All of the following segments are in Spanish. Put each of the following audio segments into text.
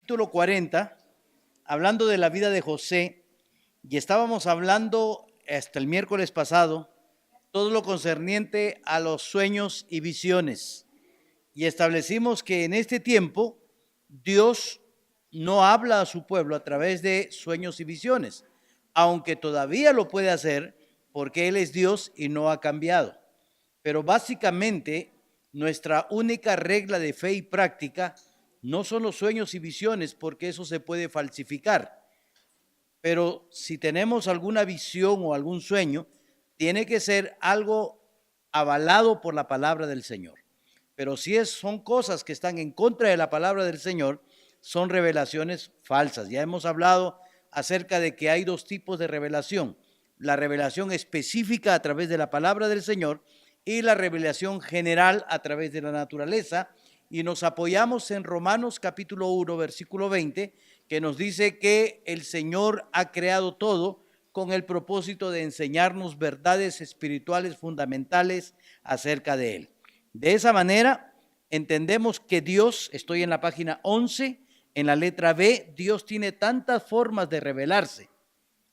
Capítulo 40, hablando de la vida de José, y estábamos hablando hasta el miércoles pasado todo lo concerniente a los sueños y visiones, y establecimos que en este tiempo Dios no habla a su pueblo a través de sueños y visiones, aunque todavía lo puede hacer porque Él es Dios y no ha cambiado. Pero básicamente nuestra única regla de fe y práctica no son los sueños y visiones, porque eso se puede falsificar. Pero si tenemos alguna visión o algún sueño, tiene que ser algo avalado por la palabra del Señor. Pero si son cosas que están en contra de la palabra del Señor, son revelaciones falsas. Ya hemos hablado acerca de que hay dos tipos de revelación: la revelación específica a través de la palabra del Señor y la revelación general a través de la naturaleza. Y nos apoyamos en Romanos capítulo 1, versículo 20, que nos dice que el Señor ha creado todo con el propósito de enseñarnos verdades espirituales fundamentales acerca de Él. De esa manera, entendemos que Dios, estoy en la página 11, en la letra B, Dios tiene tantas formas de revelarse.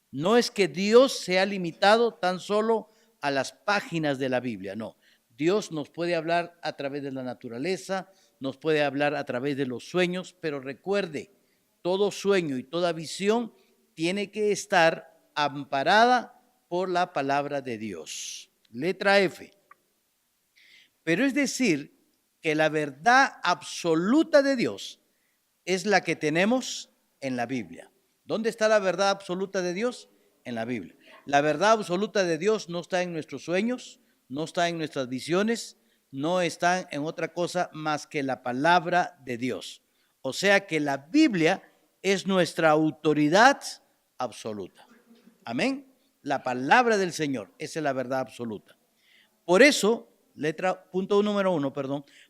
No es que Dios sea limitado tan solo a las páginas de la Biblia, no. Dios nos puede hablar a través de la naturaleza, nos puede hablar a través de los sueños, pero recuerde, todo sueño y toda visión tiene que estar amparada por la palabra de Dios. Letra F. Pero es decir, que la verdad absoluta de Dios es la que tenemos en la Biblia. ¿Dónde está la verdad absoluta de Dios? En la Biblia. La verdad absoluta de Dios no está en nuestros sueños, no está en nuestras visiones, no está en otra cosa más que la palabra de Dios. O sea que la Biblia es nuestra autoridad absoluta. Amén. La palabra del Señor, esa es la verdad absoluta. Por eso, punto número 1,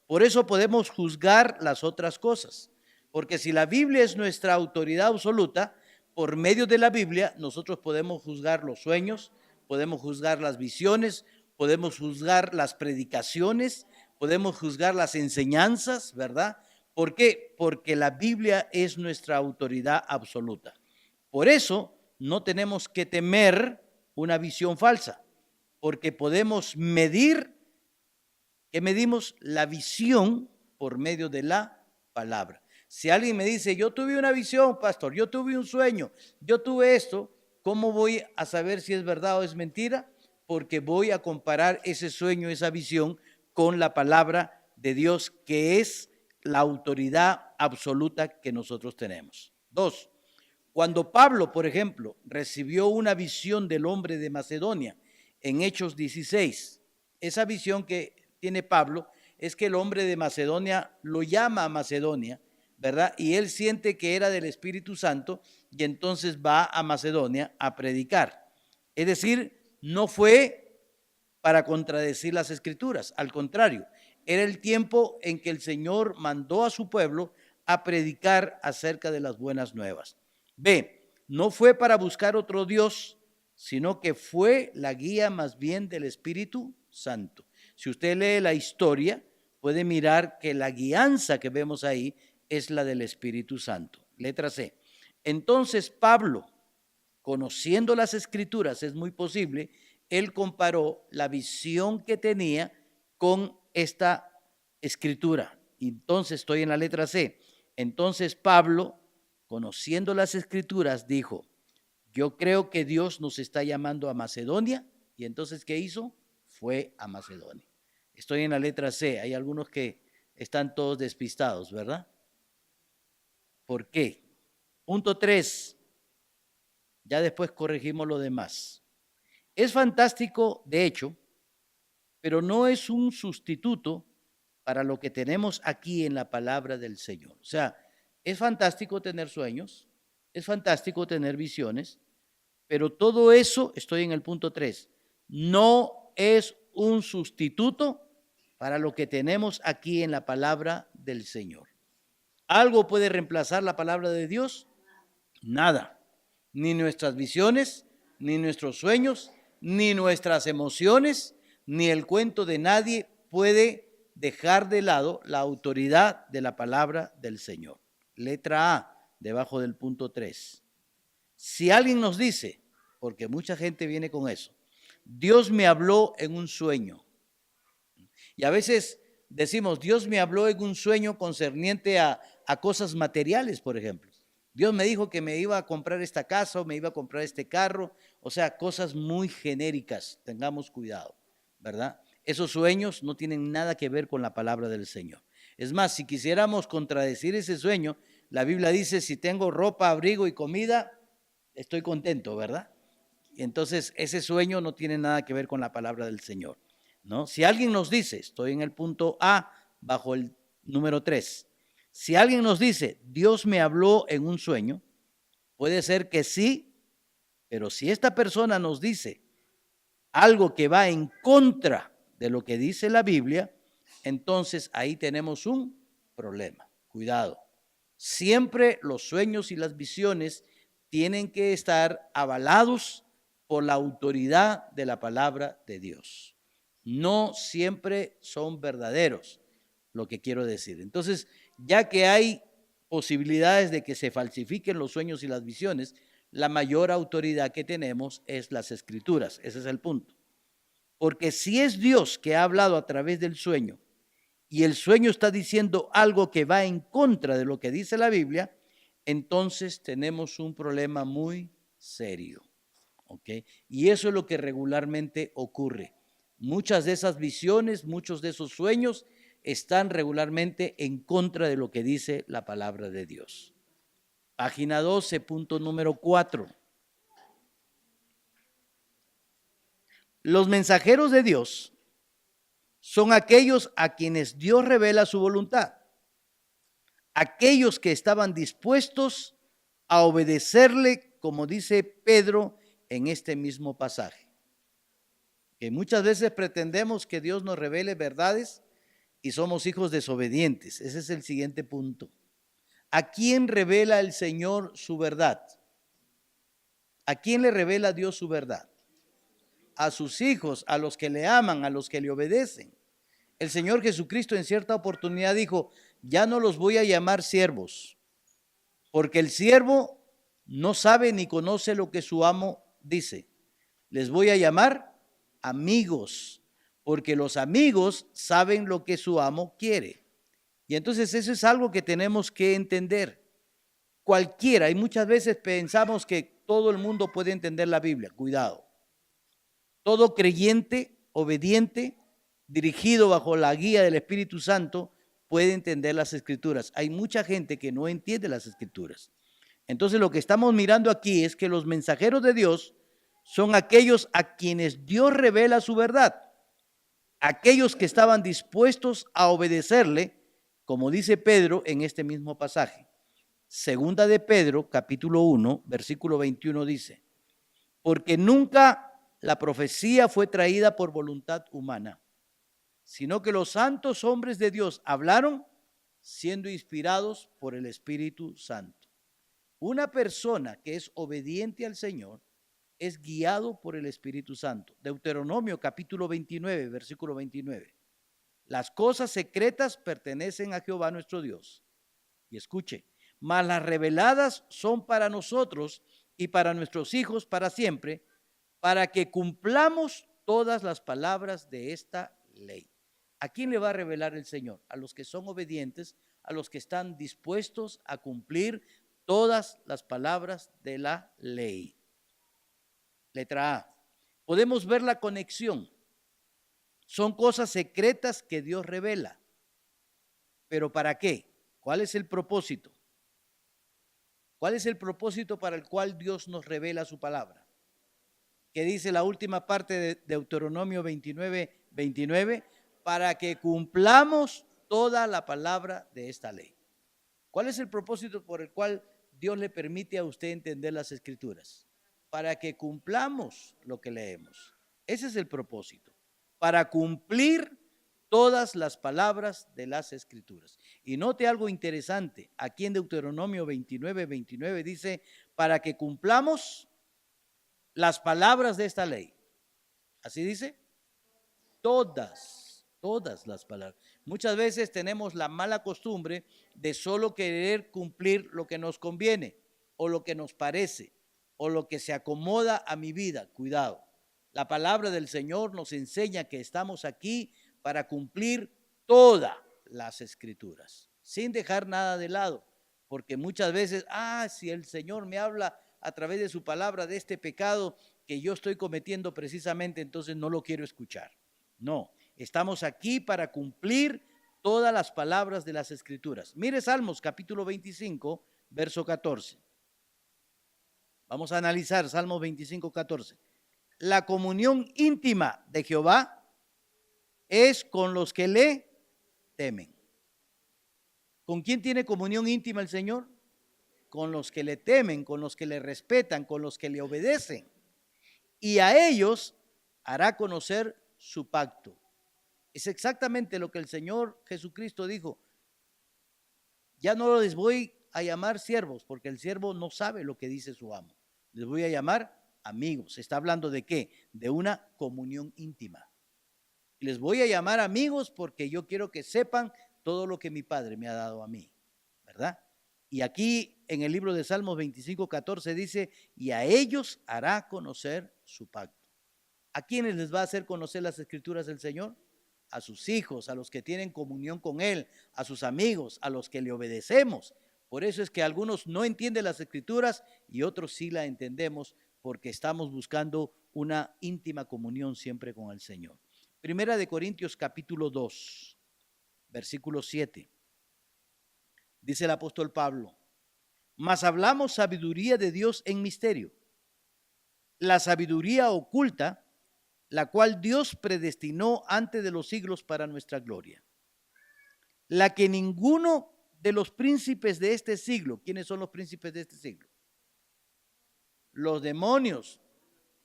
por eso podemos juzgar las otras cosas. Porque si la Biblia es nuestra autoridad absoluta, por medio de la Biblia nosotros podemos juzgar los sueños, podemos juzgar las visiones, podemos juzgar las predicaciones, podemos juzgar las enseñanzas, ¿verdad? ¿Por qué? Porque la Biblia es nuestra autoridad absoluta. Por eso no tenemos que temer una visión falsa, porque podemos medir, ¿qué medimos? La visión por medio de la palabra. Si alguien me dice, yo tuve una visión, pastor, yo tuve un sueño, yo tuve esto, ¿cómo voy a saber si es verdad o es mentira? Porque voy a comparar ese sueño, esa visión, con la palabra de Dios, que es la autoridad absoluta que nosotros tenemos. 2. Cuando Pablo, por ejemplo, recibió una visión del hombre de Macedonia en Hechos 16, esa visión que tiene Pablo es que el hombre de Macedonia lo llama a Macedonia, ¿verdad? Y él siente que era del Espíritu Santo y entonces va a Macedonia a predicar. Es decir, no fue para contradecir las Escrituras, al contrario, era el tiempo en que el Señor mandó a su pueblo a predicar acerca de las buenas nuevas. B, no fue para buscar otro Dios, sino que fue la guía más bien del Espíritu Santo. Si usted lee la historia, puede mirar que la guianza que vemos ahí es la del Espíritu Santo. Letra C. Entonces Pablo, conociendo las Escrituras, es muy posible, él comparó la visión que tenía con esta Escritura. Entonces estoy en la letra C. Entonces Pablo, conociendo las Escrituras, dijo, yo creo que Dios nos está llamando a Macedonia. Y entonces, ¿qué hizo? Fue a Macedonia. Estoy en la letra C. Hay algunos que están todos despistados, ¿verdad? ¿Por qué? Punto 3. Ya después corregimos lo demás. Es fantástico, de hecho, pero no es un sustituto para lo que tenemos aquí en la palabra del Señor. O sea, es fantástico tener sueños, es fantástico tener visiones, pero todo eso, estoy en el punto 3, no es un sustituto para lo que tenemos aquí en la palabra del Señor. ¿Algo puede reemplazar la palabra de Dios? Nada. Ni nuestras visiones, ni nuestros sueños, ni nuestras emociones, ni el cuento de nadie puede dejar de lado la autoridad de la palabra del Señor. Letra A. debajo del punto 3. Si alguien nos dice, porque mucha gente viene con eso, Dios me habló en un sueño. Y a veces decimos, Dios me habló en un sueño concerniente a cosas materiales, por ejemplo. Dios me dijo que me iba a comprar esta casa o me iba a comprar este carro, o sea, cosas muy genéricas, tengamos cuidado, ¿verdad? Esos sueños no tienen nada que ver con la palabra del Señor. Es más, si quisiéramos contradecir ese sueño, la Biblia dice, si tengo ropa, abrigo y comida, estoy contento, ¿verdad? Entonces, ese sueño no tiene nada que ver con la palabra del Señor, ¿no? Si alguien nos dice, estoy en el punto A, bajo el número 3, si alguien nos dice, Dios me habló en un sueño, puede ser que sí, pero si esta persona nos dice algo que va en contra de lo que dice la Biblia, entonces ahí tenemos un problema. Cuidado. Siempre los sueños y las visiones tienen que estar avalados por la autoridad de la palabra de Dios. No siempre son verdaderos, lo que quiero decir. Entonces, ya que hay posibilidades de que se falsifiquen los sueños y las visiones, la mayor autoridad que tenemos es las Escrituras. Ese es el punto. Porque si es Dios que ha hablado a través del sueño y el sueño está diciendo algo que va en contra de lo que dice la Biblia, entonces tenemos un problema muy serio. ¿Ok? Y eso es lo que regularmente ocurre. Muchas de esas visiones, muchos de esos sueños están regularmente en contra de lo que dice la palabra de Dios. Página 12, punto número 4. Los mensajeros de Dios son aquellos a quienes Dios revela su voluntad. Aquellos que estaban dispuestos a obedecerle, como dice Pedro en este mismo pasaje. Que muchas veces pretendemos que Dios nos revele verdades y somos hijos desobedientes. Ese es el siguiente punto. ¿A quién revela el Señor su verdad? ¿A quién le revela Dios su verdad? A sus hijos, a los que le aman, a los que le obedecen. El Señor Jesucristo en cierta oportunidad dijo, ya no los voy a llamar siervos, porque el siervo no sabe ni conoce lo que su amo dice. Les voy a llamar amigos, porque los amigos saben lo que su amo quiere. Y entonces eso es algo que tenemos que entender. Cualquiera, y muchas veces pensamos que todo el mundo puede entender la Biblia. Cuidado. Todo creyente, obediente, dirigido bajo la guía del Espíritu Santo, puede entender las Escrituras. Hay mucha gente que no entiende las Escrituras. Entonces lo que estamos mirando aquí es que los mensajeros de Dios son aquellos a quienes Dios revela su verdad. Aquellos que estaban dispuestos a obedecerle, como dice Pedro en este mismo pasaje. Segunda de Pedro, capítulo 1, versículo 21 dice, porque nunca la profecía fue traída por voluntad humana, sino que los santos hombres de Dios hablaron siendo inspirados por el Espíritu Santo. Una persona que es obediente al Señor es guiado por el Espíritu Santo. Deuteronomio capítulo 29, versículo 29. Las cosas secretas pertenecen a Jehová nuestro Dios. Y escuche, mas las reveladas son para nosotros y para nuestros hijos para siempre, para que cumplamos todas las palabras de esta ley. ¿A quién le va a revelar el Señor? A los que son obedientes, a los que están dispuestos a cumplir todas las palabras de la ley. Letra A. Podemos ver la conexión. Son cosas secretas que Dios revela. ¿Pero para qué? ¿Cuál es el propósito? ¿Cuál es el propósito para el cual Dios nos revela su palabra? Que dice la última parte de Deuteronomio 29, 29, para que cumplamos toda la palabra de esta ley. ¿Cuál es el propósito por el cual Dios le permite a usted entender las Escrituras? Para que cumplamos lo que leemos. Ese es el propósito. Para cumplir todas las palabras de las Escrituras. Y note algo interesante. Aquí en Deuteronomio 29, 29 dice, para que cumplamos las palabras de esta ley. ¿Así dice? Todas las palabras. Muchas veces tenemos la mala costumbre de solo querer cumplir lo que nos conviene o lo que nos parece o lo que se acomoda a mi vida. Cuidado. La palabra del Señor nos enseña que estamos aquí para cumplir todas las escrituras, sin dejar nada de lado, porque muchas veces, si el Señor me habla a través de su palabra de este pecado que yo estoy cometiendo precisamente, entonces no lo quiero escuchar. No, estamos aquí para cumplir todas las palabras de las escrituras. Mire Salmos capítulo 25, verso 14. Vamos a analizar Salmos 25, 14. La comunión íntima de Jehová es con los que le temen. ¿Con quién tiene comunión íntima el Señor? Con los que le temen, con los que le respetan, con los que le obedecen. Y a ellos hará conocer su pacto. Es exactamente lo que el Señor Jesucristo dijo. Ya no les voy a llamar siervos, porque el siervo no sabe lo que dice su amo. Les voy a llamar amigos. ¿Está hablando de qué? De una comunión íntima. Les voy a llamar amigos porque yo quiero que sepan todo lo que mi Padre me ha dado a mí, ¿verdad? Y aquí en el libro de Salmos 25, 14 dice, y a ellos hará conocer su pacto. ¿A quiénes les va a hacer conocer las escrituras del Señor? A sus hijos, a los que tienen comunión con Él, a sus amigos, a los que le obedecemos. Por eso es que algunos no entienden las escrituras y otros sí la entendemos porque estamos buscando una íntima comunión siempre con el Señor. Primera de Corintios capítulo 2, versículo 7. Dice el apóstol Pablo, mas hablamos sabiduría de Dios en misterio, la sabiduría oculta, la cual Dios predestinó antes de los siglos para nuestra gloria, la que ninguno de los príncipes de este siglo, ¿quiénes son los príncipes de este siglo? Los demonios.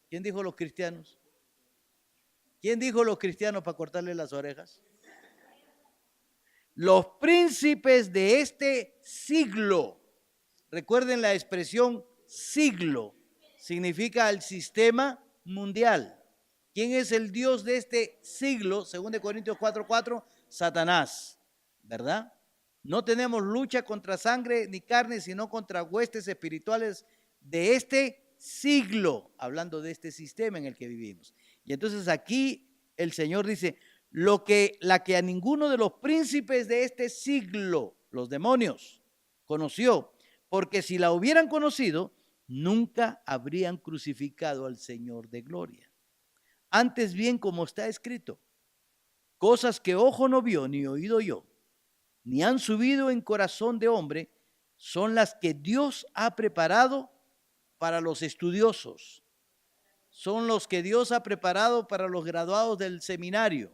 ¿Quién dijo los cristianos? ¿Quién dijo los cristianos para cortarle las orejas? Los príncipes de este siglo. Recuerden la expresión siglo. Significa el sistema mundial. ¿Quién es el Dios de este siglo? Según de Corintios 4:4, Satanás, ¿verdad? No tenemos lucha contra sangre ni carne, sino contra huestes espirituales de este siglo, hablando de este sistema en el que vivimos. Y entonces aquí el Señor dice, la que a ninguno de los príncipes de este siglo, los demonios, conoció, porque si la hubieran conocido, nunca habrían crucificado al Señor de gloria. Antes bien, como está escrito, cosas que ojo no vio ni oído yo, ni han subido en corazón de hombre, son las que Dios ha preparado para los estudiosos. Son los que Dios ha preparado para los graduados del seminario.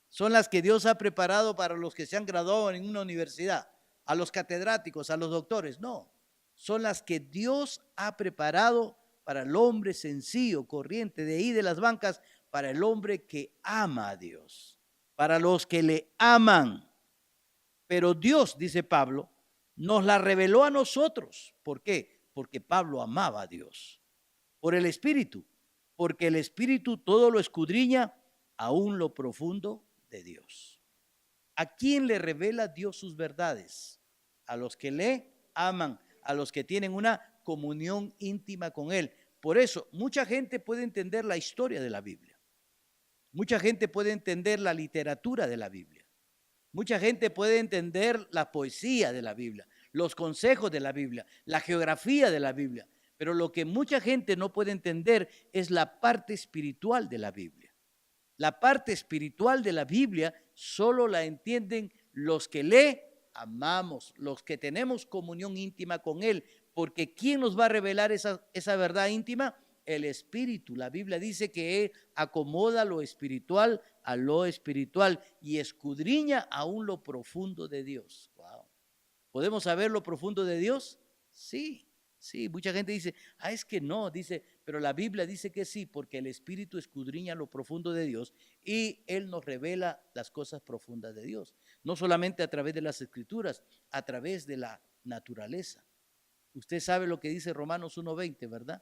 Son las que Dios ha preparado para los que se han graduado en una universidad, a los catedráticos, a los doctores. No, son las que Dios ha preparado para el hombre sencillo, corriente, de ahí de las bancas, para el hombre que ama a Dios, para los que le aman. Pero Dios, dice Pablo, nos la reveló a nosotros. ¿Por qué? Porque Pablo amaba a Dios. Por el Espíritu, porque el Espíritu todo lo escudriña, aún lo profundo de Dios. ¿A quién le revela Dios sus verdades? A los que le aman, a los que tienen una comunión íntima con Él. Por eso, mucha gente puede entender la historia de la Biblia. Mucha gente puede entender la literatura de la Biblia. Mucha gente puede entender la poesía de la Biblia, los consejos de la Biblia, la geografía de la Biblia. Pero lo que mucha gente no puede entender es la parte espiritual de la Biblia. La parte espiritual de la Biblia solo la entienden los que le amamos, los que tenemos comunión íntima con Él. Porque ¿quién nos va a revelar esa verdad íntima? El Espíritu. La Biblia dice que Él acomoda lo espiritual a lo espiritual y escudriña aún lo profundo de Dios. Wow. ¿Podemos saber lo profundo de Dios? Sí. Sí, mucha gente dice, es que no, dice, pero la Biblia dice que sí, porque el Espíritu escudriña lo profundo de Dios y Él nos revela las cosas profundas de Dios. No solamente a través de las Escrituras, a través de la naturaleza. Usted sabe lo que dice Romanos 1:20, ¿verdad?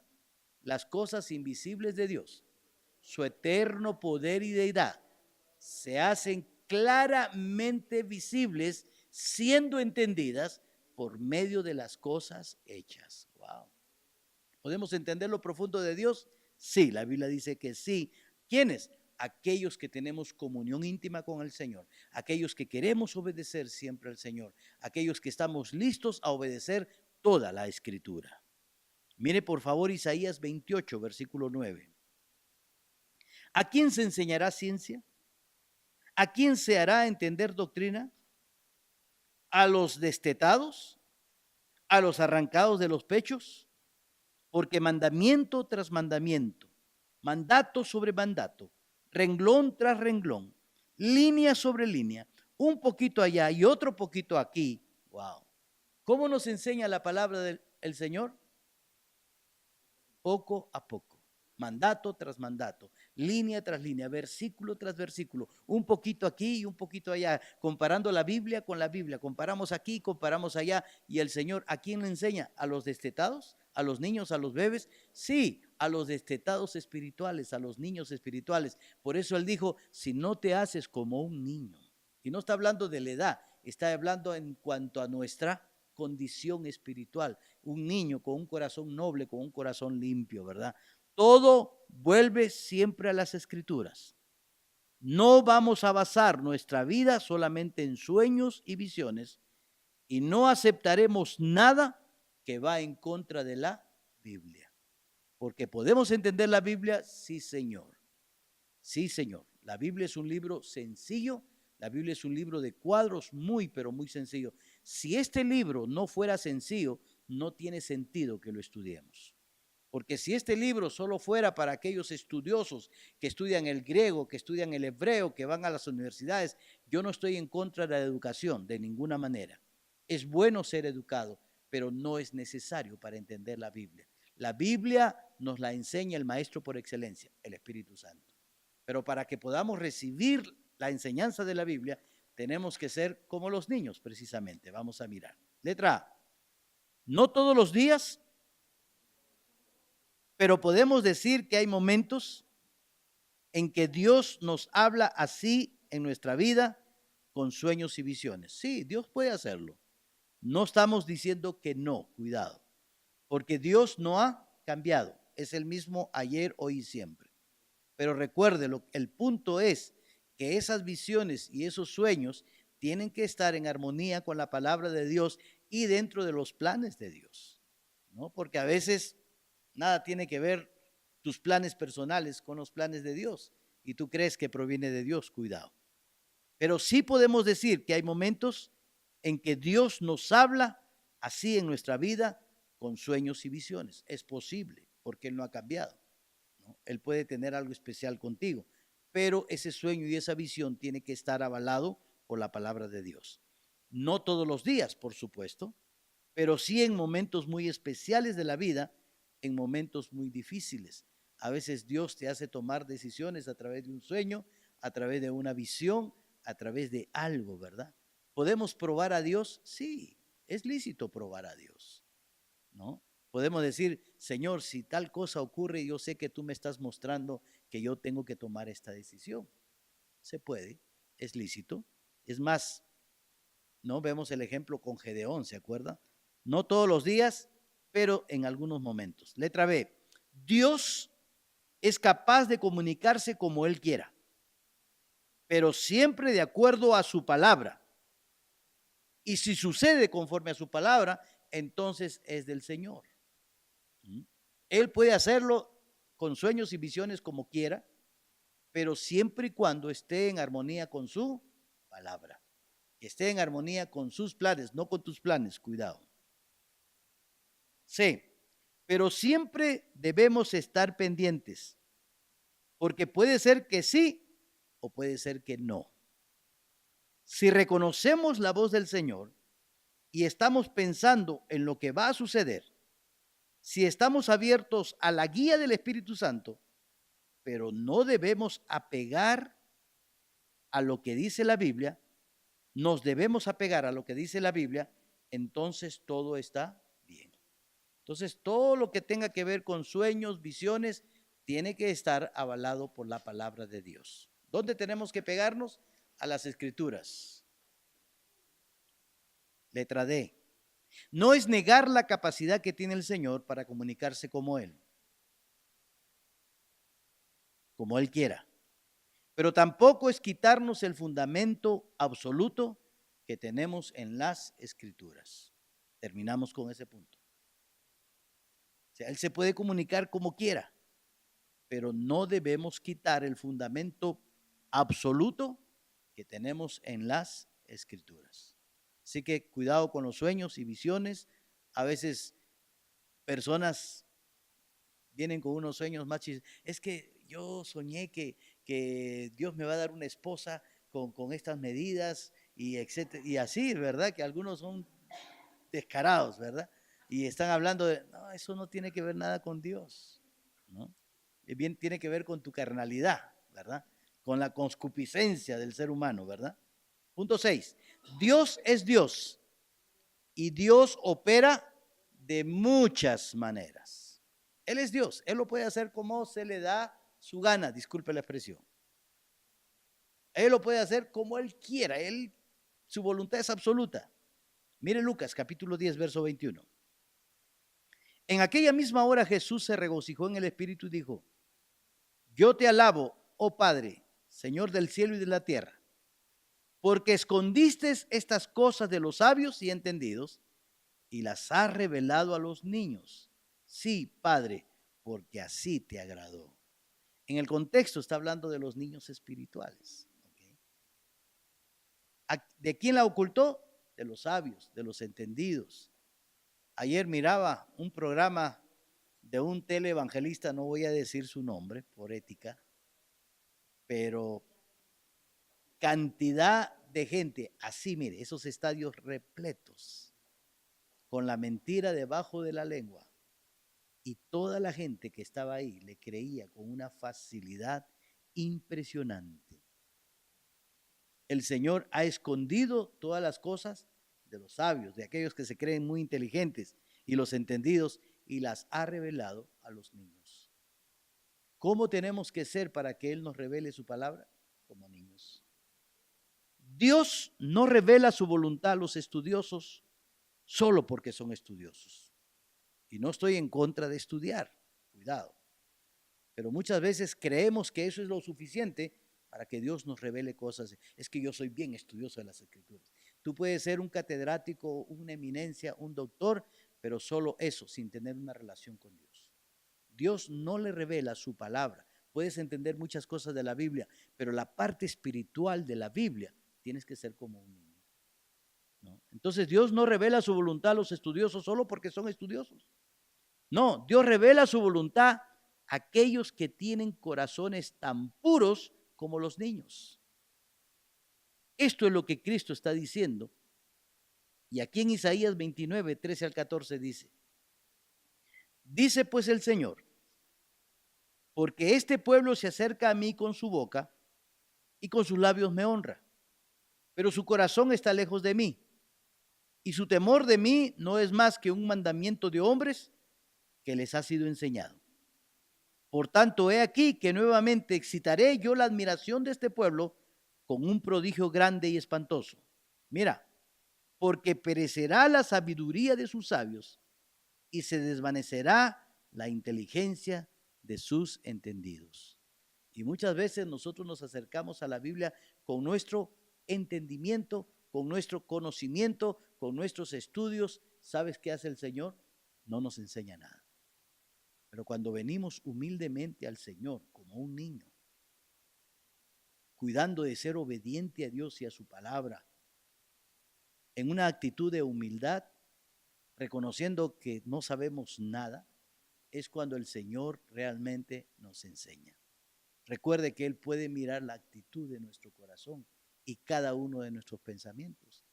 Las cosas invisibles de Dios, su eterno poder y deidad, se hacen claramente visibles, siendo entendidas por medio de las cosas hechas. Wow. ¿Podemos entender lo profundo de Dios? Sí, la Biblia dice que sí. ¿Quiénes? Aquellos que tenemos comunión íntima con el Señor, aquellos que queremos obedecer siempre al Señor, aquellos que estamos listos a obedecer toda la Escritura. Mire por favor Isaías 28, versículo 9. ¿A quién se enseñará ciencia? ¿A quién se hará entender doctrina? ¿A los destetados? ¿A los arrancados de los pechos? Porque mandamiento tras mandamiento, mandato sobre mandato, renglón tras renglón, línea sobre línea, un poquito allá y otro poquito aquí. Wow. ¿Cómo nos enseña la palabra del Señor? Poco a poco, mandato tras mandato, línea tras línea, versículo tras versículo, un poquito aquí y un poquito allá, comparando la Biblia con la Biblia, comparamos aquí, comparamos allá, y el Señor, ¿a quién le enseña? ¿A los destetados? ¿A los niños, a los bebés? Sí, a los destetados espirituales, a los niños espirituales. Por eso Él dijo, si no te haces como un niño, y no está hablando de la edad, está hablando en cuanto a nuestra condición espiritual, un niño con un corazón noble, con un corazón limpio, ¿verdad? Todo vuelve siempre a las Escrituras. No vamos a basar nuestra vida solamente en sueños y visiones y no aceptaremos nada que va en contra de la Biblia. Porque podemos entender la Biblia, sí, Señor. Sí, Señor. La Biblia es un libro sencillo. La Biblia es un libro de cuadros muy, pero muy sencillo. Si este libro no fuera sencillo, no tiene sentido que lo estudiemos. Porque si este libro solo fuera para aquellos estudiosos que estudian el griego, que estudian el hebreo, que van a las universidades, yo no estoy en contra de la educación de ninguna manera. Es bueno ser educado, pero no es necesario para entender la Biblia. La Biblia nos la enseña el maestro por excelencia, el Espíritu Santo. Pero para que podamos recibir la enseñanza de la Biblia, tenemos que ser como los niños, precisamente. Vamos a mirar. Letra A. No todos los días, pero podemos decir que hay momentos en que Dios nos habla así en nuestra vida con sueños y visiones. Sí, Dios puede hacerlo. No estamos diciendo que no, cuidado, porque Dios no ha cambiado. Es el mismo ayer, hoy y siempre. Pero recuerde, el punto es que esas visiones y esos sueños tienen que estar en armonía con la palabra de Dios y dentro de los planes de Dios, ¿no? Porque a veces nada tiene que ver tus planes personales con los planes de Dios y tú crees que proviene de Dios, cuidado. Pero sí podemos decir que hay momentos en que Dios nos habla así en nuestra vida con sueños y visiones. Es posible porque Él no ha cambiado, ¿no? Él puede tener algo especial contigo, pero ese sueño y esa visión tiene que estar avalado por la palabra de Dios. No todos los días, por supuesto, pero sí en momentos muy especiales de la vida, en momentos muy difíciles. A veces Dios te hace tomar decisiones a través de un sueño, a través de una visión, a través de algo, ¿verdad? ¿Podemos probar a Dios? Sí, es lícito probar a Dios, ¿no? Podemos decir, Señor, si tal cosa ocurre, yo sé que tú me estás mostrando que yo tengo que tomar esta decisión. Se puede, es lícito. Es más, ¿no? Vemos el ejemplo con Gedeón, ¿se acuerda? No todos los días, pero en algunos momentos. Letra B, Dios es capaz de comunicarse como Él quiera, pero siempre de acuerdo a su palabra. Y si sucede conforme a su palabra, entonces es del Señor. Él puede hacerlo con sueños y visiones como quiera, pero siempre y cuando esté en armonía con su palabra, que esté en armonía con sus planes, no con tus planes, cuidado. C, pero siempre debemos estar pendientes, porque puede ser que sí o puede ser que no. Si reconocemos la voz del Señor y estamos pensando en lo que va a suceder, si estamos abiertos a la guía del Espíritu Santo, pero no debemos apegar a lo que dice la Biblia, nos debemos apegar a lo que dice la Biblia, entonces todo está bien. Entonces todo lo que tenga que ver con sueños, visiones, tiene que estar avalado por la palabra de Dios. ¿Dónde tenemos que pegarnos? a las Escrituras. Letra D. No es negar la capacidad que tiene el Señor para comunicarse como Él quiera. Pero tampoco es quitarnos el fundamento absoluto que tenemos en las Escrituras. Terminamos con ese punto. O sea, Él se puede comunicar como quiera, pero no debemos quitar el fundamento absoluto que tenemos en las Escrituras. Así que cuidado con los sueños y visiones. A veces personas vienen con unos sueños más chistosos. Es que yo soñé que Dios me va a dar una esposa con estas medidas y etcétera. Y así, ¿verdad? Que algunos son descarados, ¿verdad? Y están hablando de, no, eso no tiene que ver nada con Dios, ¿no? Bien, tiene que ver con tu carnalidad, ¿verdad? Con la concupiscencia del ser humano, ¿verdad? Punto 6. Dios es Dios y Dios opera de muchas maneras. Él es Dios, Él lo puede hacer como se le da su gana, disculpe la expresión. Él lo puede hacer como Él quiera, su voluntad es absoluta. Mire Lucas capítulo 10, verso 21. En aquella misma hora Jesús se regocijó en el Espíritu y dijo, yo te alabo, oh Padre, Señor del cielo y de la tierra, porque escondiste estas cosas de los sabios y entendidos y las has revelado a los niños. Sí, Padre, porque así te agradó. En el contexto está hablando de los niños espirituales. ¿Okay? ¿De quién la ocultó? De los sabios, de los entendidos. Ayer miraba un programa de un teleevangelista, no voy a decir su nombre por ética, pero cantidad de gente, así mire, esos estadios repletos, con la mentira debajo de la lengua, y toda la gente que estaba ahí le creía con una facilidad impresionante. El Señor ha escondido todas las cosas de los sabios, de aquellos que se creen muy inteligentes y los entendidos, y las ha revelado a los niños. ¿Cómo tenemos que ser para que Él nos revele su palabra? Como niños. Dios no revela su voluntad a los estudiosos solo porque son estudiosos. Y no estoy en contra de estudiar, cuidado. Pero muchas veces creemos que eso es lo suficiente para que Dios nos revele cosas. Es que yo soy bien estudioso de las Escrituras. Tú puedes ser un catedrático, una eminencia, un doctor, pero solo eso, sin tener una relación con Dios. Dios no le revela su palabra. Puedes entender muchas cosas de la Biblia, pero la parte espiritual de la Biblia tienes que ser como un niño, ¿no? Entonces Dios no revela su voluntad a los estudiosos solo porque son estudiosos. No, Dios revela su voluntad a aquellos que tienen corazones tan puros como los niños. Esto es lo que Cristo está diciendo. Y aquí en Isaías 29, 13 al 14 dice pues el Señor, porque este pueblo se acerca a mí con su boca y con sus labios me honra, pero su corazón está lejos de mí, y su temor de mí no es más que un mandamiento de hombres que les ha sido enseñado. Por tanto, he aquí que nuevamente excitaré yo la admiración de este pueblo con un prodigio grande y espantoso. Mira, porque perecerá la sabiduría de sus sabios y se desvanecerá la inteligencia de sus entendidos. Y muchas veces nosotros nos acercamos a la Biblia con nuestro entendimiento, con nuestro conocimiento, con nuestros estudios. ¿Sabes qué hace el Señor? No nos enseña nada. Pero cuando venimos humildemente al Señor como un niño, cuidando de ser obediente a Dios y a su palabra, en una actitud de humildad, reconociendo que no sabemos nada, es cuando el Señor realmente nos enseña. Recuerde que Él puede mirar la actitud de nuestro corazón y cada uno de nuestros pensamientos.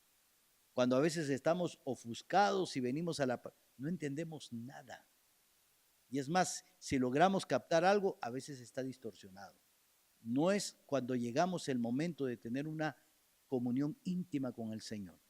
Cuando a veces estamos ofuscados y venimos no entendemos nada. Y es más, si logramos captar algo, a veces está distorsionado. No es cuando llegamos el momento de tener una comunión íntima con el Señor,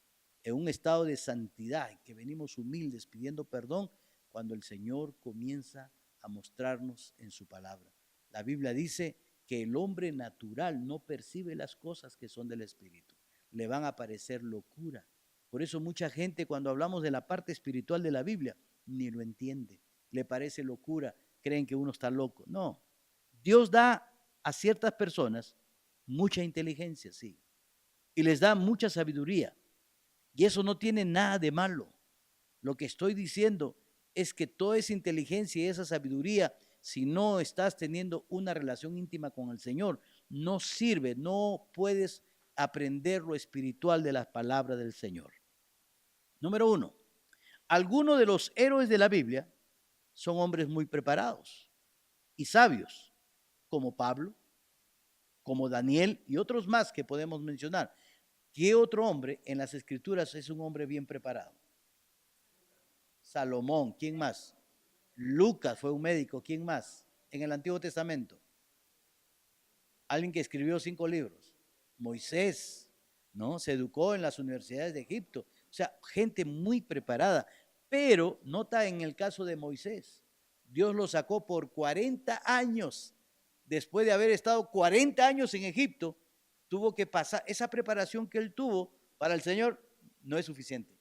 en un estado de santidad, que venimos humildes pidiendo perdón, cuando el Señor comienza a mostrarnos en su palabra. La Biblia dice que el hombre natural no percibe las cosas que son del Espíritu. Le van a parecer locura. Por eso mucha gente cuando hablamos de la parte espiritual de la Biblia, ni lo entiende. Le parece locura, creen que uno está loco. No, Dios da a ciertas personas mucha inteligencia, sí, y les da mucha sabiduría. Y eso no tiene nada de malo. Lo que estoy diciendo es que toda esa inteligencia y esa sabiduría, si no estás teniendo una relación íntima con el Señor, no sirve, no puedes aprender lo espiritual de las palabras del Señor. Número 1, algunos de los héroes de la Biblia son hombres muy preparados y sabios, como Pablo, como Daniel y otros más que podemos mencionar. ¿Qué otro hombre en las Escrituras es un hombre bien preparado? Salomón. ¿Quién más? Lucas fue un médico. ¿Quién más? En el Antiguo Testamento. Alguien que escribió 5 libros. Moisés, ¿no? Se educó en las universidades de Egipto. O sea, gente muy preparada. Pero nota en el caso de Moisés, Dios lo sacó por 40 años. Después de haber estado 40 años en Egipto, tuvo que pasar, esa preparación que él tuvo para el Señor no es suficiente.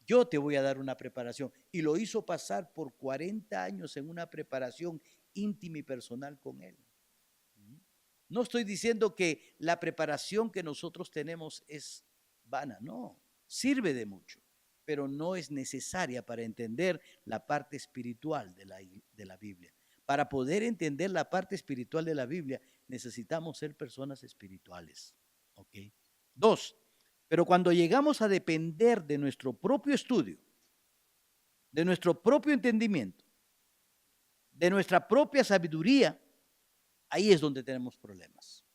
Yo te voy a dar una preparación. Y lo hizo pasar por 40 años en una preparación íntima y personal con él. No estoy diciendo que la preparación que nosotros tenemos es vana, no, sirve de mucho, pero no es necesaria para entender la parte espiritual de la Biblia. Para poder entender la parte espiritual de la Biblia, necesitamos ser personas espirituales. ¿Ok? 2, pero cuando llegamos a depender de nuestro propio estudio, de nuestro propio entendimiento, de nuestra propia sabiduría, ahí es donde tenemos problemas.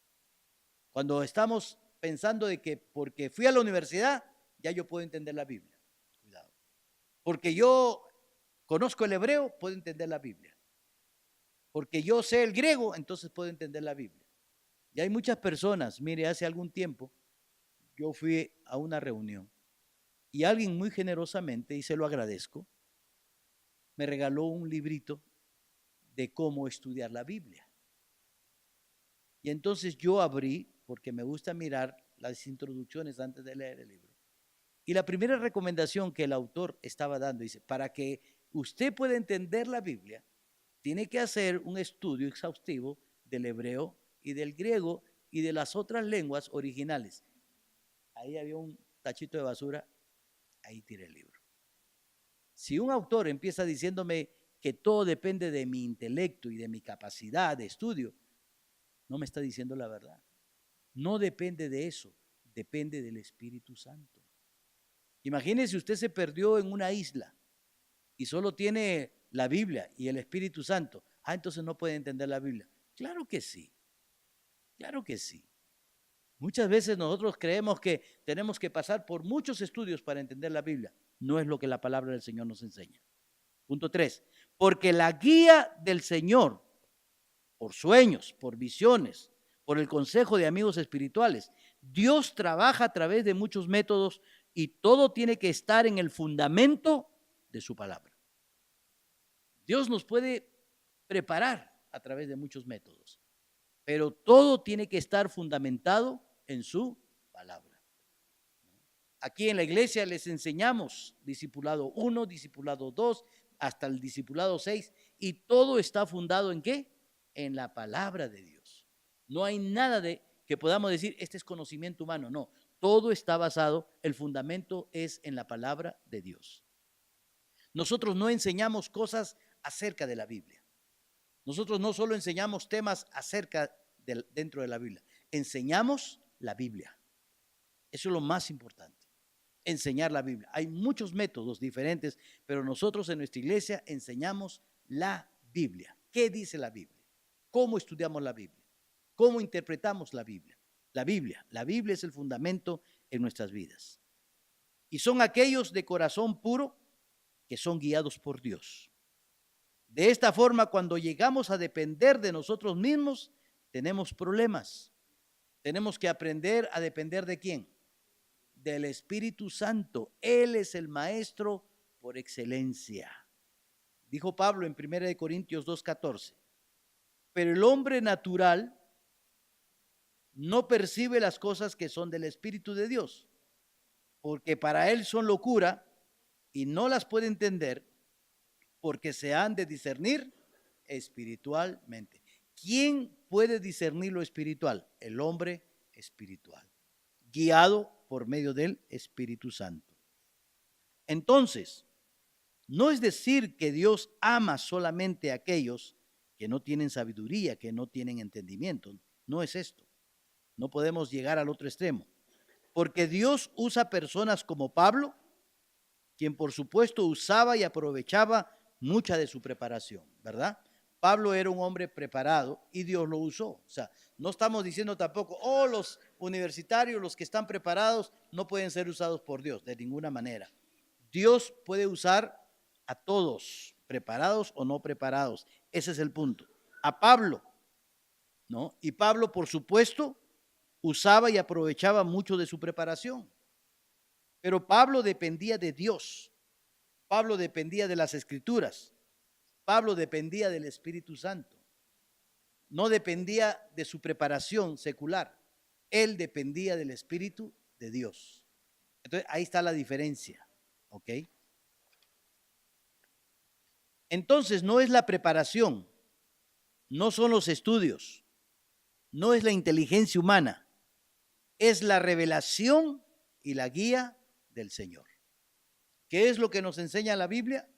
Cuando estamos pensando de que porque fui a la universidad, ya yo puedo entender la Biblia. Cuidado. Porque yo conozco el hebreo, puedo entender la Biblia. Porque yo sé el griego, entonces puedo entender la Biblia. Y hay muchas personas, mire, hace algún tiempo yo fui a una reunión y alguien muy generosamente, y se lo agradezco, me regaló un librito de cómo estudiar la Biblia. Y entonces yo abrí, porque me gusta mirar las introducciones antes de leer el libro. Y la primera recomendación que el autor estaba dando, dice, para que usted pueda entender la Biblia, tiene que hacer un estudio exhaustivo del hebreo y del griego y de las otras lenguas originales. Ahí había un tachito de basura, ahí tiré el libro. Si un autor empieza diciéndome que todo depende de mi intelecto y de mi capacidad de estudio, no me está diciendo la verdad. No depende de eso, depende del Espíritu Santo. Imagínese usted se perdió en una isla y solo tiene la Biblia y el Espíritu Santo. Entonces no puede entender la Biblia. Claro que sí, claro que sí. Muchas veces nosotros creemos que tenemos que pasar por muchos estudios para entender la Biblia. No es lo que la palabra del Señor nos enseña. Punto 3. Porque la guía del Señor, por sueños, por visiones, por el consejo de amigos espirituales, Dios trabaja a través de muchos métodos y todo tiene que estar en el fundamento de su palabra. Dios nos puede preparar a través de muchos métodos, pero todo tiene que estar fundamentado en su palabra. Aquí en la iglesia les enseñamos discipulado 1, discipulado 2, hasta el discipulado 6, y todo está fundado ¿en qué? En la palabra de Dios. No hay nada de que podamos decir, este es conocimiento humano, no. Todo está basado, el fundamento es en la palabra de Dios. Nosotros no enseñamos cosas acerca de la Biblia. Nosotros no solo enseñamos temas dentro de la Biblia, enseñamos la Biblia. Eso es lo más importante, enseñar la Biblia. Hay muchos métodos diferentes, pero nosotros en nuestra iglesia enseñamos la Biblia. ¿Qué dice la Biblia? ¿Cómo estudiamos la Biblia? ¿Cómo interpretamos la Biblia? La Biblia es el fundamento en nuestras vidas. Y son aquellos de corazón puro que son guiados por Dios. De esta forma, cuando llegamos a depender de nosotros mismos, tenemos problemas. Tenemos que aprender a depender ¿de quién? Del Espíritu Santo. Él es el maestro por excelencia. Dijo Pablo en 1 Corintios 2:14, Pero el hombre natural no percibe las cosas que son del Espíritu de Dios, porque para él son locura y no las puede entender porque se han de discernir espiritualmente. ¿Quién puede discernir lo espiritual? El hombre espiritual, guiado por medio del Espíritu Santo. Entonces, no es decir que Dios ama solamente a aquellos que no tienen sabiduría, que no tienen entendimiento. No es esto. No podemos llegar al otro extremo. Porque Dios usa personas como Pablo, quien por supuesto usaba y aprovechaba mucha de su preparación, ¿verdad? Pablo era un hombre preparado y Dios lo usó. O sea, no estamos diciendo tampoco, oh, los universitarios, los que están preparados, no pueden ser usados por Dios, de ninguna manera. Dios puede usar a todos, preparados o no preparados. Ese es el punto. A Pablo, ¿no? Y Pablo, por supuesto, usaba y aprovechaba mucho de su preparación. Pero Pablo dependía de Dios. Pablo dependía de las Escrituras. Pablo dependía del Espíritu Santo. No dependía de su preparación secular. Él dependía del Espíritu de Dios. Entonces, ahí está la diferencia. ¿Ok? Entonces, no es la preparación, no son los estudios, no es la inteligencia humana, es la revelación y la guía del Señor. ¿Qué es lo que nos enseña la Biblia?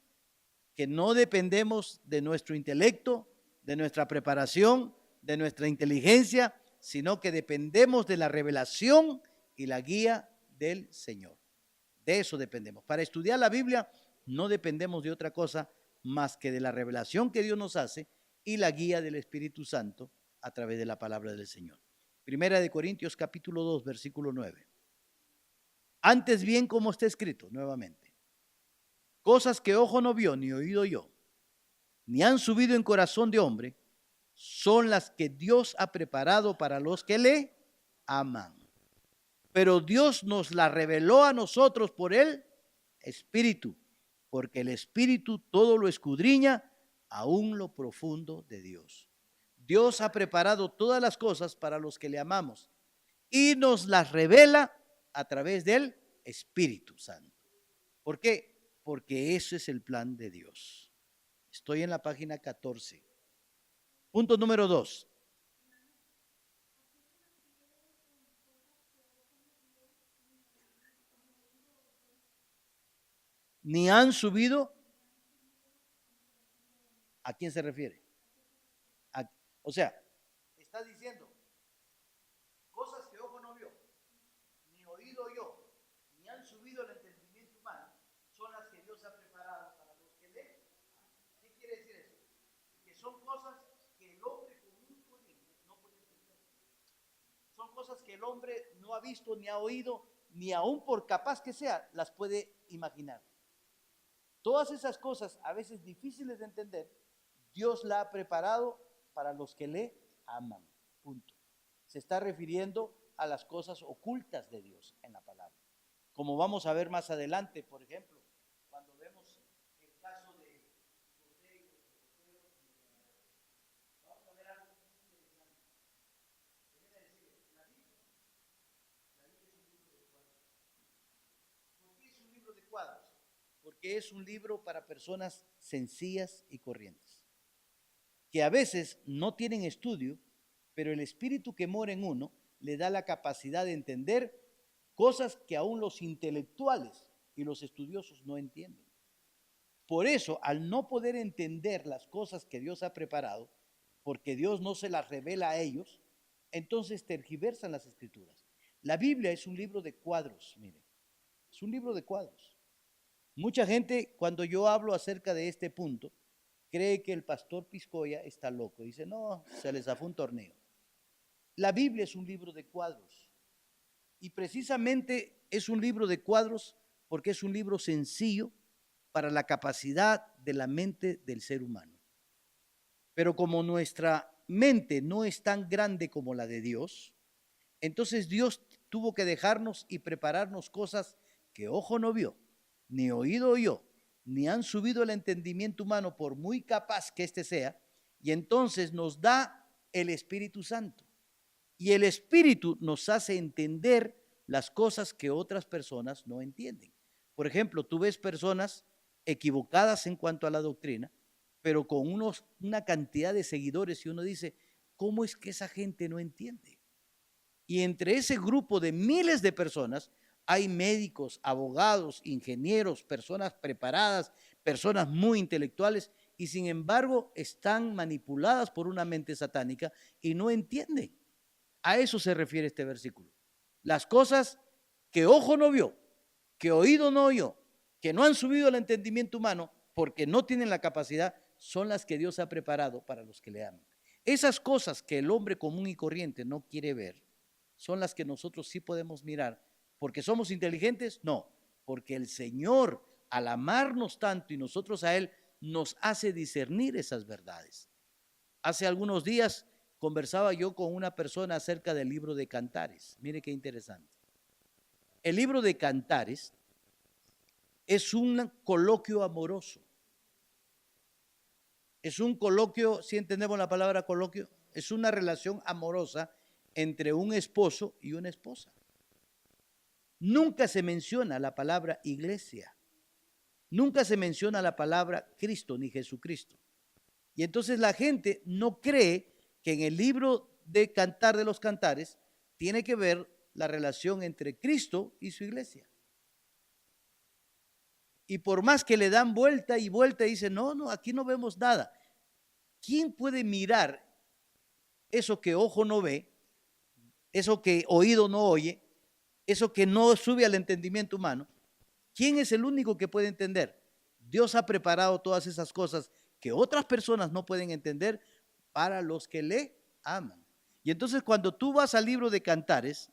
Que no dependemos de nuestro intelecto, de nuestra preparación, de nuestra inteligencia, sino que dependemos de la revelación y la guía del Señor. De eso dependemos. Para estudiar la Biblia no dependemos de otra cosa más que de la revelación que Dios nos hace y la guía del Espíritu Santo a través de la palabra del Señor. Primera de Corintios capítulo 2, versículo 9. Antes bien, como está escrito nuevamente, cosas que ojo no vio ni oído yo, ni han subido en corazón de hombre, son las que Dios ha preparado para los que le aman. Pero Dios nos la reveló a nosotros por el Espíritu, porque el Espíritu todo lo escudriña, aún lo profundo de Dios. Dios ha preparado todas las cosas para los que le amamos y nos las revela a través del Espíritu Santo. ¿Por qué? Porque ese es el plan de Dios. Estoy en la página 14. Punto número 2. Ni han subido. ¿A quién se refiere? O sea, está diciendo cosas que ojo no vio, ni oído yo, ni han subido al entendimiento humano, son las que Dios ha preparado para los que le aman. ¿Qué quiere decir eso? Que son cosas que el hombre común y corriente no puede entender. Son cosas que el hombre no ha visto, ni ha oído, ni aún por capaz que sea, las puede imaginar. Todas esas cosas, a veces difíciles de entender, Dios la ha preparado para los que le aman. Punto. Se está refiriendo a las cosas ocultas de Dios en la palabra. Como vamos a ver más adelante, por ejemplo, cuando vemos el caso de José y los reporteros, vamos a ver algo muy interesante. Déjenme decirles, la Biblia es un libro de cuadros. ¿Por qué es un libro de cuadros? Porque es un libro para personas sencillas y corrientes, que a veces no tienen estudio, pero el espíritu que mora en uno le da la capacidad de entender cosas que aún los intelectuales y los estudiosos no entienden. Por eso, al no poder entender las cosas que Dios ha preparado, porque Dios no se las revela a ellos, entonces tergiversan las escrituras. La Biblia es un libro de cuadros, miren, es un libro de cuadros. Mucha gente, cuando yo hablo acerca de este punto, cree que el pastor Piscoya está loco. Dice, no, se les zafó un torneo. La Biblia es un libro de cuadros. Y precisamente es un libro de cuadros porque es un libro sencillo para la capacidad de la mente del ser humano. Pero como nuestra mente no es tan grande como la de Dios, entonces Dios tuvo que dejarnos y prepararnos cosas que ojo no vio, ni oído oyó, ni han subido el entendimiento humano por muy capaz que éste sea, y entonces nos da el Espíritu Santo. Y el Espíritu nos hace entender las cosas que otras personas no entienden. Por ejemplo, tú ves personas equivocadas en cuanto a la doctrina, pero con una cantidad de seguidores y uno dice, ¿cómo es que esa gente no entiende? Y entre ese grupo de miles de personas hay médicos, abogados, ingenieros, personas preparadas, personas muy intelectuales y sin embargo están manipuladas por una mente satánica y no entienden. A eso se refiere este versículo. Las cosas que ojo no vio, que oído no oyó, que no han subido al entendimiento humano porque no tienen la capacidad, son las que Dios ha preparado para los que le aman. Esas cosas que el hombre común y corriente no quiere ver, son las que nosotros sí podemos mirar. ¿Porque somos inteligentes? No, porque el Señor, al amarnos tanto y nosotros a Él, nos hace discernir esas verdades. Hace algunos días conversaba yo con una persona acerca del libro de Cantares. Mire qué interesante. El libro de Cantares es un coloquio amoroso. Es un coloquio, si entendemos la palabra coloquio, es una relación amorosa entre un esposo y una esposa. Nunca se menciona la palabra iglesia. Nunca se menciona la palabra Cristo ni Jesucristo. Y entonces la gente no cree que en el libro de Cantar de los Cantares tiene que ver la relación entre Cristo y su iglesia. Y por más que le dan vuelta y vuelta y dicen, no, aquí no vemos nada. ¿Quién puede mirar eso que ojo no ve, eso que oído no oye, eso que no sube al entendimiento humano? ¿Quién es el único que puede entender? Dios ha preparado todas esas cosas que otras personas no pueden entender para los que le aman. Y entonces cuando tú vas al libro de Cantares,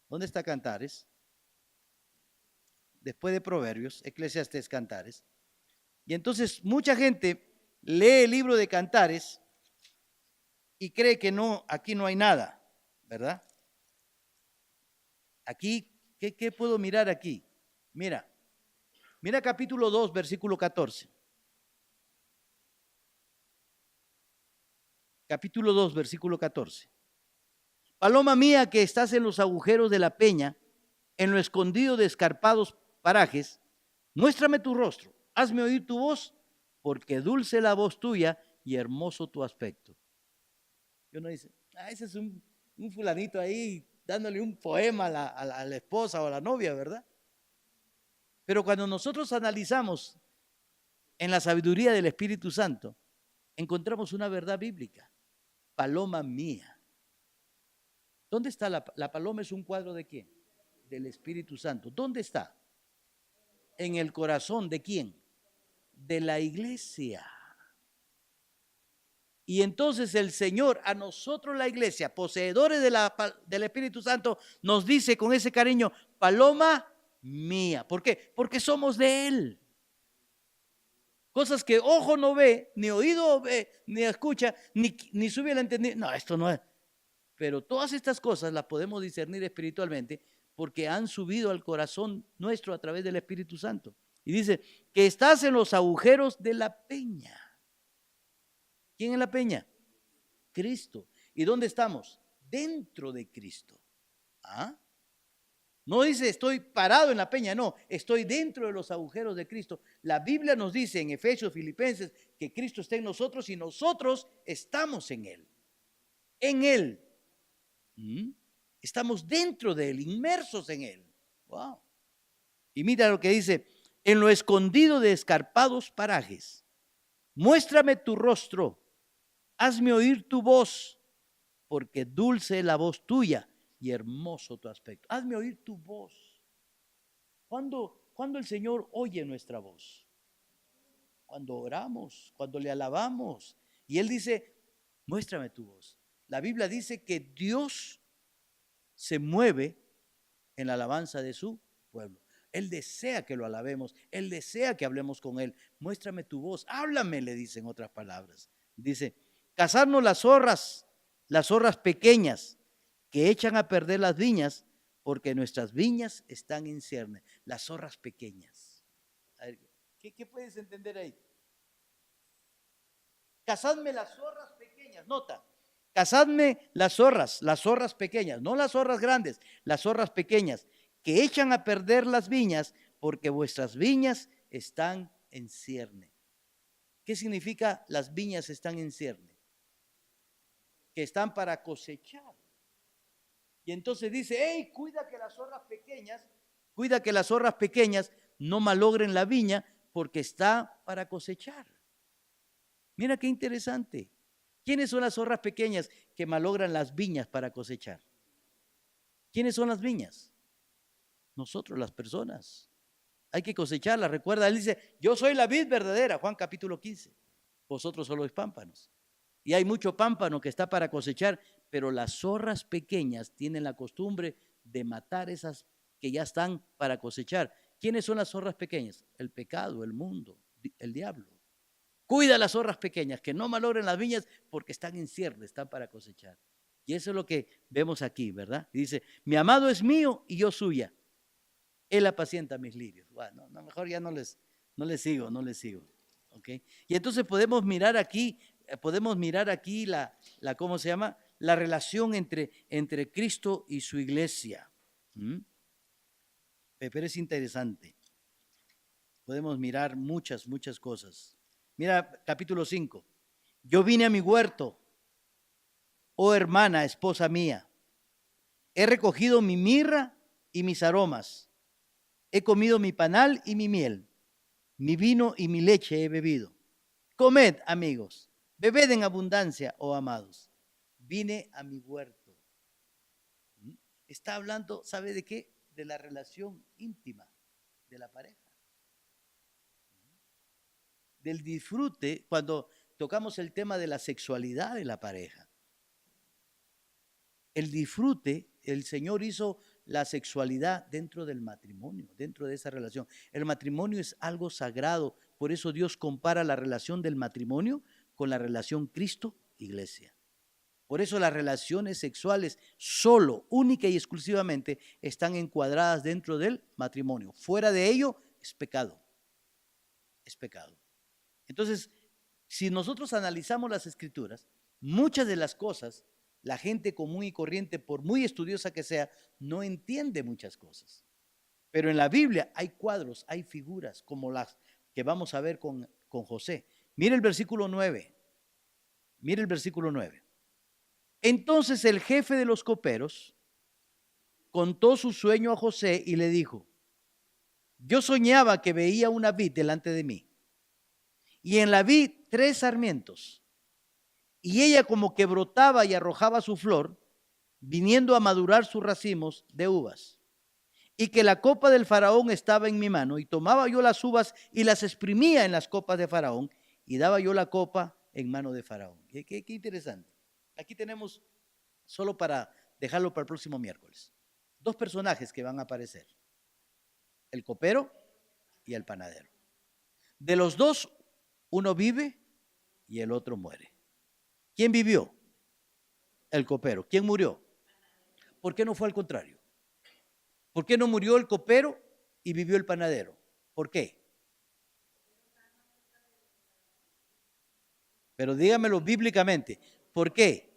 ¿dónde está Cantares? Después de Proverbios, Eclesiastés, Cantares. Y entonces mucha gente lee el libro de Cantares y cree que no, aquí no hay nada, ¿verdad? Aquí, ¿qué puedo mirar aquí? Mira capítulo 2, versículo 14. Capítulo 2, versículo 14. Paloma mía que estás en los agujeros de la peña, en lo escondido de escarpados parajes, muéstrame tu rostro, hazme oír tu voz, porque dulce la voz tuya y hermoso tu aspecto. Y uno dice, ese es un fulanito ahí dándole un poema a la esposa o a la novia, ¿verdad? Pero cuando nosotros analizamos en la sabiduría del Espíritu Santo, encontramos una verdad bíblica. Paloma mía. ¿Dónde está la paloma? ¿Es un cuadro de quién? Del Espíritu Santo. ¿Dónde está? En el corazón de quién? De la iglesia. Y entonces el Señor, a nosotros la iglesia, poseedores del Espíritu Santo, nos dice con ese cariño, paloma mía. ¿Por qué? Porque somos de Él. Cosas que ojo no ve, ni oído ve, ni escucha, ni sube al entendimiento. No, esto no es. Pero todas estas cosas las podemos discernir espiritualmente porque han subido al corazón nuestro a través del Espíritu Santo. Y dice que estás en los agujeros de la peña. ¿Quién es la peña? Cristo. ¿Y dónde estamos? Dentro de Cristo. ¿Ah? No dice estoy parado en la peña, no, estoy dentro de los agujeros de Cristo. La Biblia nos dice en Efesios, Filipenses, que Cristo está en nosotros y nosotros estamos en Él. En Él. Estamos dentro de Él, inmersos en Él. Wow. Y mira lo que dice, en lo escondido de escarpados parajes, muéstrame tu rostro, hazme oír tu voz, porque dulce es la voz tuya y hermoso tu aspecto. Hazme oír tu voz. ¿Cuándo el Señor oye nuestra voz? Cuando oramos, cuando le alabamos. Y Él dice, muéstrame tu voz. La Biblia dice que Dios se mueve en la alabanza de su pueblo. Él desea que lo alabemos. Él desea que hablemos con Él. Muéstrame tu voz. Háblame, le dicen otras palabras. Dice, cazarnos las zorras pequeñas que echan a perder las viñas, porque nuestras viñas están en cierne. Las zorras pequeñas. A ver, ¿qué puedes entender ahí? Cazarnos las zorras pequeñas que echan a perder las viñas, porque nuestras viñas están en cierne. Las zorras pequeñas. A ver, ¿qué puedes entender ahí? Cazarnos las zorras pequeñas que echan a perder las viñas, porque nuestras viñas están en cierne. Las zorras pequeñas. cazadme las zorras pequeñas, nota, cazadme las zorras pequeñas, no las zorras grandes, las zorras pequeñas, que echan a perder las viñas, porque vuestras viñas están en cierne. ¿Qué significa las viñas están en cierne? Que están para cosechar. Y entonces dice, hey, cuida que las zorras pequeñas no malogren la viña, porque está para cosechar. Mira qué interesante. ¿Quiénes son las zorras pequeñas que malogran las viñas para cosechar? ¿Quiénes son las viñas? Nosotros, las personas. Hay que cosecharlas. Recuerda, él dice, yo soy la vid verdadera, Juan capítulo 15. Vosotros sois pámpanos. Y hay mucho pámpano que está para cosechar, pero las zorras pequeñas tienen la costumbre de matar esas que ya están para cosechar. ¿Quiénes son las zorras pequeñas? El pecado, el mundo, el diablo. Cuida las zorras pequeñas, que no malogren las viñas, porque están en cierne, están para cosechar. Y eso es lo que vemos aquí, ¿verdad? Dice, mi amado es mío y yo suya. Él apacienta mis lirios. Bueno, no, mejor ya no les sigo. ¿Okay? Y entonces podemos mirar aquí ¿cómo se llama? La relación entre Cristo y su iglesia. Pero es interesante. Podemos mirar muchas cosas. Mira, capítulo 5. Yo vine a mi huerto, oh hermana, esposa mía. He recogido mi mirra y mis aromas. He comido mi panal y mi miel. Mi vino y mi leche he bebido. Comed, amigos, bebed en abundancia, oh amados. Vine a mi huerto. Está hablando, ¿sabe de qué? De la relación íntima de la pareja. Del disfrute cuando tocamos el tema de la sexualidad de la pareja. El disfrute, el Señor hizo la sexualidad dentro del matrimonio, dentro de esa relación. El matrimonio es algo sagrado, por eso Dios compara la relación del matrimonio con la relación Cristo-Iglesia. Por eso las relaciones sexuales solo, única y exclusivamente están encuadradas dentro del matrimonio. Fuera de ello es pecado. Es pecado. Entonces, si nosotros analizamos las Escrituras, muchas de las cosas, la gente común y corriente, por muy estudiosa que sea, no entiende muchas cosas. Pero en la Biblia hay cuadros, hay figuras, como las que vamos a ver con José. Mire el versículo 9. Mire el versículo 9. Entonces el jefe de los coperos contó su sueño a José y le dijo, yo soñaba que veía una vid delante de mí, y en la vid 3 sarmientos, y ella como que brotaba y arrojaba su flor, viniendo a madurar sus racimos de uvas, y que la copa del faraón estaba en mi mano, y tomaba yo las uvas y las exprimía en las copas de faraón, y daba yo la copa en mano de faraón. Qué interesante. Aquí tenemos, solo para dejarlo para el próximo miércoles, 2 personajes que van a aparecer, el copero y el panadero. De los 2, uno vive y el otro muere. ¿Quién vivió? El copero. ¿Quién murió? ¿Por qué no fue al contrario? ¿Por qué no murió el copero y vivió el panadero? ¿Por qué? Pero dígamelo bíblicamente. ¿Por qué?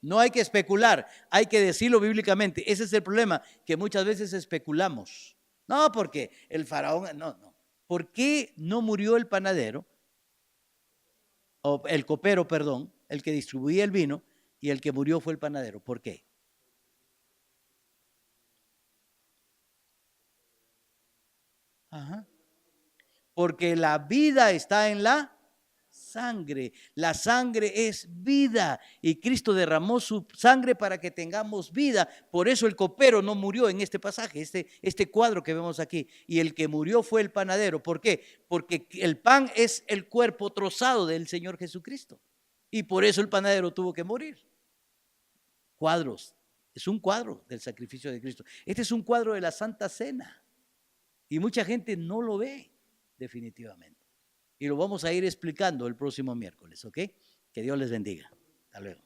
No hay que especular, hay que decirlo bíblicamente. Ese es el problema, que muchas veces especulamos. No, porque el faraón, no. ¿Por qué no murió el panadero? O el copero, perdón, el que distribuía el vino, y el que murió fue el panadero. ¿Por qué? Porque la vida está en la sangre. La sangre es vida y Cristo derramó su sangre para que tengamos vida. Por eso el copero no murió en este pasaje, este cuadro que vemos aquí. Y el que murió fue el panadero. ¿Por qué? Porque el pan es el cuerpo trozado del Señor Jesucristo. Y por eso el panadero tuvo que morir. Cuadros. Es un cuadro del sacrificio de Cristo. Este es un cuadro de la Santa Cena. Y mucha gente no lo ve, definitivamente. Y lo vamos a ir explicando el próximo miércoles, ¿ok? Que Dios les bendiga. Hasta luego.